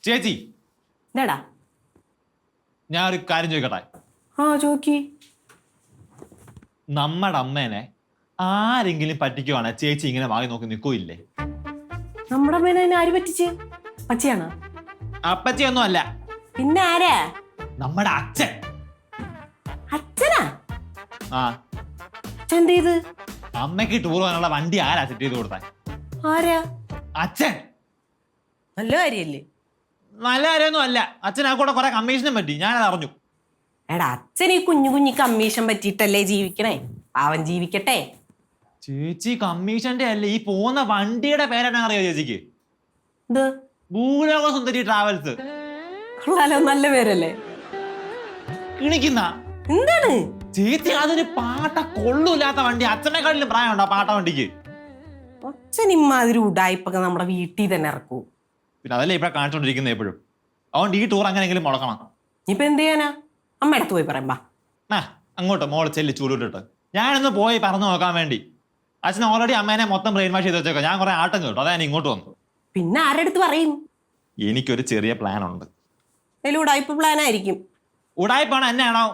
ചേച്ചി എന്താടാ? ഞാൻ ഒരു കാര്യം ചോദിക്കട്ടെ? ചോക്കി. നമ്മുടെ അമ്മേനെ ആരെങ്കിലും പറ്റിക്കുവാണെ ചേച്ചി ഇങ്ങനെ വാങ്ങി നോക്കി നിൽക്കൂല്ലേ? നമ്മുടെ അമ്മേനെ ആര് പറ്റിച്ച്? പച്ചയാണോ? അപ്പച്ചിയൊന്നും അല്ല. പിന്നെ ആരാ? നമ്മുടെ അച്ഛൻ. അച്ഛനാ? ആ. അച്ഛൻ എന്ത് ചെയ്ത്? അമ്മയ്ക്ക് ടൂർ പോകാനുള്ള വണ്ടി ആരാ സെറ്റ് ചെയ്ത് കൊടുത്താ? ആരാ? അച്ഛൻ. നല്ല കാര്യല്ലേ? നല്ല കാര്യമൊന്നും അല്ല. അച്ഛൻ ആ കൂടെ കുറെ കമ്മീഷനും പറ്റി, ഞാനത് അറിഞ്ഞു. എടാ, അച്ഛൻ ഈ കുഞ്ഞു കുഞ്ഞി കമ്മീഷൻ പറ്റിയിട്ടല്ലേ ജീവിക്കണേ? അവൻ ജീവിക്കട്ടെ. ചേച്ചി കമ്മീഷന്റെ അല്ലേ, ഈ പോകുന്ന വണ്ടിയുടെ പേരെന്നാ അറിയോ ചേച്ചിക്ക്? ഇത് ഭൂലോക സുന്ദരി ട്രാവൽസ്. നല്ല പേരല്ലേ? കിണിക്കുന്ന എന്താണ് ചേച്ചി? അതിന് പാട്ട കൊള്ളൂല്ലാത്ത വണ്ടി. അച്ഛനെക്കാട്ടിലും പ്രായമുണ്ടോ പാട്ട വണ്ടിക്ക്? അച്ഛൻ ഇമ്മാതിരി ഉടായിപ്പൊക്കെ നമ്മുടെ വീട്ടിൽ തന്നെ ഇറക്കൂ. പിന്നെ അതല്ലേ ഇപ്പൊ കാണിച്ചോണ്ടിരിക്കുന്നത് എപ്പോഴും. അതുകൊണ്ട് ഈ ടൂർ അങ്ങനെയെങ്കിലും മുടക്കണം. ഇപ്പൊ എന്ത് ചെയ്യാനാ? അമ്മ അടുത്ത് പോയി പറയാം. അങ്ങോട്ട് മോള് ചെല്ലി ചൂടിട്ടിട്ട് ഞാനൊന്ന് പോയി പറഞ്ഞു നോക്കാൻ വേണ്ടി. അച്ഛൻ ഓൾറെഡി അമ്മേനെ മൊത്തം ബ്രെയിൻ വാഷ് ചെയ്ത് വെച്ചേക്കാം. ഞാൻ കുറെ ആട്ടം കേട്ടു, അതാ ഞാൻ ഇങ്ങോട്ട് വന്നു. പിന്നെ ആരടുത്ത് പറയും? എനിക്കൊരു ചെറിയ പ്ലാൻ ഉണ്ട്. ഉടായ്പ പ്ലാൻ ആയിരിക്കും. ഉടായ്പാണോ എന്നെയാണോ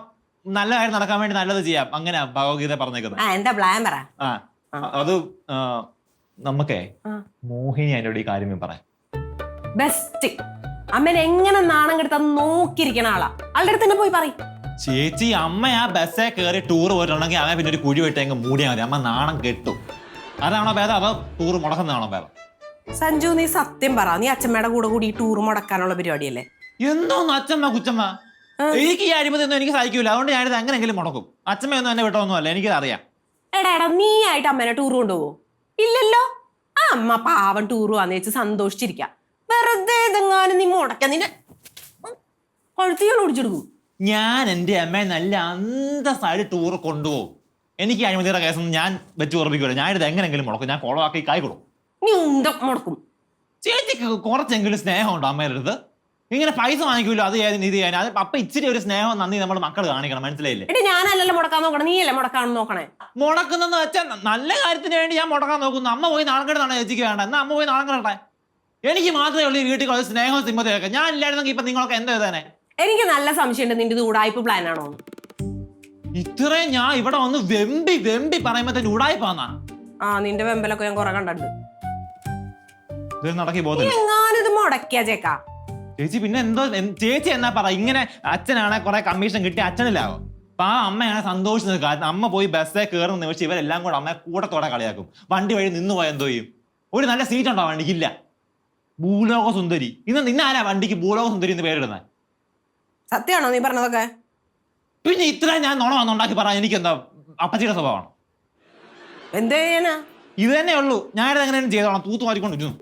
നല്ല കാര്യം നടക്കാൻ വേണ്ടി നല്ലത് ചെയ്യാം, അങ്ങനെ ഭഗവത്ഗീത പറഞ്ഞേക്കുന്നത്. എന്താ പ്ലാൻ പറ. അത് നമുക്കേ മോഹിനി അതിനോട് ഈ കാര്യം പറയാം. ബെസ്റ്റ്. അമ്മേനെ എങ്ങനെ നാണം കെടുത്താന്ന് നോക്കിയിരിക്കണ ആളാ. ആളുടെ അടുത്ത് തന്നെ പോയി പറയും. ചേച്ചി, അമ്മ ആ ബസ്സേ കയറി ടൂർ പോയിട്ടുണ്ടെങ്കിൽ അമ്മ പിന്നെ ഒരു കുഴി വെട്ടെങ്കിൽ മൂടിയാൽ മതി. അമ്മ നാണം കെട്ടു. അതാണോ ഭേദം, അതോ ടൂർ മുടക്കുന്നതാണോ ഭേദം? സഞ്ജു, നീ സത്യം പറ. നീ അച്ഛമ്മയുടെ കൂടെ കൂടി ഈ ടൂർ മുടക്കാനുള്ള പരിപാടിയല്ലേ? എന്തോന്ന് അച്ഛമ്മ കുച്ചമ്മ? എനിക്ക് ഈ അഴിമതി ഒന്നും എനിക്ക് സഹിക്കൂല. അതുകൊണ്ട് ഞാനിത് എങ്ങനെങ്കിലും മുടക്കും. അച്ഛമ്മയൊന്നും എന്നെ വിട്ടൊന്നും അല്ല, എനിക്കത് അറിയാം. എടാ, നീ ആയിട്ട് അമ്മേനെ ടൂർ കൊണ്ടുപോകോ? ഇല്ലല്ലോ. ആ അമ്മ പാവം ടൂർ വന്നു വെച്ച് സന്തോഷിച്ചിരിക്കാം. വെറുതെ ഇതെങ്ങാനും നീ മുടക്ക, നിന്നെ കൊഴുത്തികൾ ഓടിച്ചെടുക്കും. ഞാൻ എൻ്റെ അമ്മയെ നല്ല അന്തസ്സായിട്ട് ടൂർ കൊണ്ടുപോകും. എനിക്ക് അഴിമതിയുടെ കേസൊന്നും ഞാൻ വെച്ച് ഉറപ്പിക്കൂല. ഞാനിത് എങ്ങനെങ്കിലും മുടക്കും. ഞാൻ കുളമാക്കി കായ് കൊടുക്കും. നീ മുടക്കും. ചേച്ചിക്ക് കുറച്ചെങ്കിലും സ്നേഹമുണ്ടോ അമ്മയുടെ അടുത്ത്? ഇങ്ങനെ പൈസ വാങ്ങിക്കൂല്ലോ, അത് ചെയ്യാൻ ഇത് ചെയ്യാൻ. അത് അപ്പൊ ഇച്ചിരി ഒരു സ്നേഹം നന്ദി നമ്മൾ മക്കൾ കാണിക്കണം, മനസ്സിലായില്ലേ? ഞാനല്ലല്ലോ മുടക്കാൻ നോക്കണം, നീയല്ലേ മുടക്കാൻ നോക്കണേ. മുടക്കുന്നെന്ന് വെച്ചാൽ നല്ല കാര്യത്തിന് വേണ്ടി ഞാൻ മുടക്കാൻ നോക്കുന്നു. അമ്മ പോയി നാണം കെടുന്നാണ് ചേച്ചിക്ക് വേണ്ട. എന്നാ അമ്മ പോയി നാണം കെടട്ടെ. എനിക്ക് മാത്രമേ ഉള്ളൂ ഈ വീട്ടിൽ സ്നേഹവും സിമ്പതിയൊക്കെ. ഞാൻ ഇല്ലായിരുന്നെങ്കിൽ ഇപ്പൊ നിങ്ങളൊക്കെ എന്താ ചെയ്തേനെ? എനിക്ക് നല്ല സംശയമുണ്ട് നിന്റെ ഇത് ഉടായ്പ പ്ലാൻ ആണോ? ഇത്രയും ഞാൻ ഇവിടെ വന്ന് വെമ്പി വെമ്പി പറയുമ്പോ ഉടായ്പാന്നാ? നിന്റെ വെമ്പലൊക്കെ ഞാൻ കുറെ കണ്ടിട്ടുണ്ട്. നടക്കി പോകുന്നത് എങ്ങാനിത് മുടക്കിയാ ചേക്കാ. ചേച്ചി പിന്നെ എന്തോ ചേച്ചി എന്നാ പറ, ഇങ്ങനെ അച്ഛനാണെ കുറെ കമ്മീഷൻ കിട്ടി അച്ഛനിലാവും. അപ്പൊ ആ അമ്മയാണ് സന്തോഷിച്ചത്. കാരണം അമ്മ പോയി ബസ്സേ കയറുന്ന നിമിഷം ഇവരെല്ലാം കൂടെ അമ്മയെ കൂട്ടത്തോടെ കളിയാക്കും. വണ്ടി വഴി നിന്ന് പോയാൽ എന്തോ ചെയ്യും? ഒരു നല്ല സീറ്റ് ഉണ്ടോ വണ്ടിക്കില്ല? ഭൂലോക സുന്ദരി. ഇന്ന് ആരാ വണ്ടിക്ക് ഭൂലോക സുന്ദരി എന്ന് പേരിടുന്നത്? സത്യമാണോ നീ പറഞ്ഞതൊക്കെ? പിന്നെ ഇത്ര ഞാൻ നുണ വന്നുണ്ടാക്കി പറ. എനിക്ക് എന്താ അപ്പച്ചിയുടെ സ്വഭാവമാണ്? എന്ത് ചെയ്യാനാ? ഇത് തന്നെ ഉള്ളൂ. ഞാനിത് എങ്ങനെയും ചെയ്തോളാം. തൂത്തു മാറിക്കൊണ്ടിരുന്നു.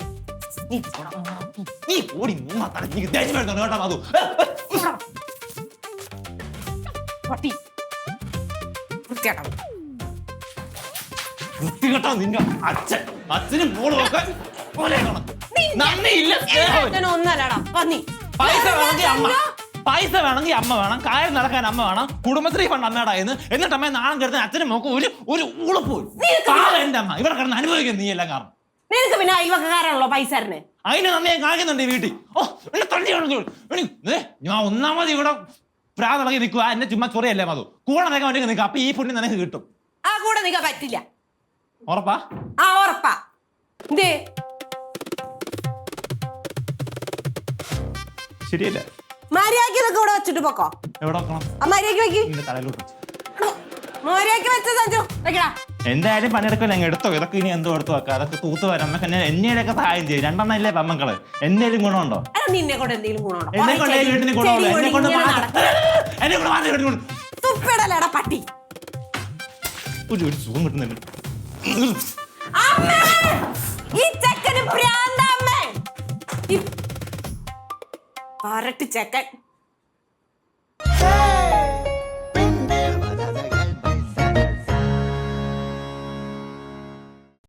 വൃത്തികെട്ടോ നിന്റെ അച്ഛൻ. അച്ഛനും മോളും ഒക്കെ പൈസ വേണമെങ്കിൽ അമ്മ വേണം, കാര്യം നടക്കാൻ അമ്മ വേണം, കുടുംബശ്രീ ഫണ്ട് അമ്മയുടെ കയ്യിൽ നിന്ന്. എന്നിട്ട് അമ്മ നാണം കെടുത്താൻ അച്ഛനും മോക്കും ഒരു ഉളപ്പ്. എന്റെ അമ്മ ഇവിടെ കിടന്ന് അനുഭവിക്കുന്നു നീ എല്ലാം. കാരണം നിനക്ക് പിന്നെ അയൽവക്കാരാണല്ലോ പൈസ തരുന്നേ. അതിന് നന്ദി ഞാൻ കാണിക്കുന്നുണ്ട് ഈ വീട്ടിൽ. ഞാൻ ഒന്നാമത് ഇവിടെ പ്രാതളകി നിൽക്കുക. എന്നെ ചുമ്മാ ചൊറിയല്ലേ മധു. കൂടെ നിൽക്കാൻ വേണ്ടി നിൽക്കുക. അപ്പൊ ഈ പുണ്യം നിനക്ക് കിട്ടും. ആ കൂടെ നിൽക്കാൻ പറ്റില്ല. ഉറപ്പാ? ഉറപ്പാ. ശരിയല്ലേ? മര്യാദക്ക് ഇതൊക്കെ ഇവിടെ വെച്ചിട്ട് പോക്കോ. എവിടെ വെക്കണം? മര്യാദക്ക് വെക്ക്. തലയിലോട്ട് മര്യാദക്ക് വെച്ച സഞ്ജു വെക്കടാ. എന്തായാലും പണിയെടുക്കല്ലോ. എടുത്തോ. ഇതൊക്കെ ഇനി എന്തോ എടുത്തു വെക്കാം. അതൊക്കെ തൂത്ത് വരാം. എന്നെയൊക്കെ സഹായം ചെയ്യും. രണ്ടെണ്ണം ഇല്ലേ പെമ്മക്കള്. എന്തെങ്കിലും ഗുണമുണ്ടോ? നിന്നെ കൊണ്ട് എന്തെങ്കിലും ഗുണമുണ്ടോ? എന്നെ കൊണ്ട് വീട്ടിന് ഗുണമുള്ളൂ. എന്നെ കൊണ്ട് തുപ്പിടല്ലേടാ പട്ടി. ഒരു സുഖം കിട്ടുന്നില്ല. ഈ ചെക്കന് ഭ്രാന്താ അമ്മേ. ചെക്കൻ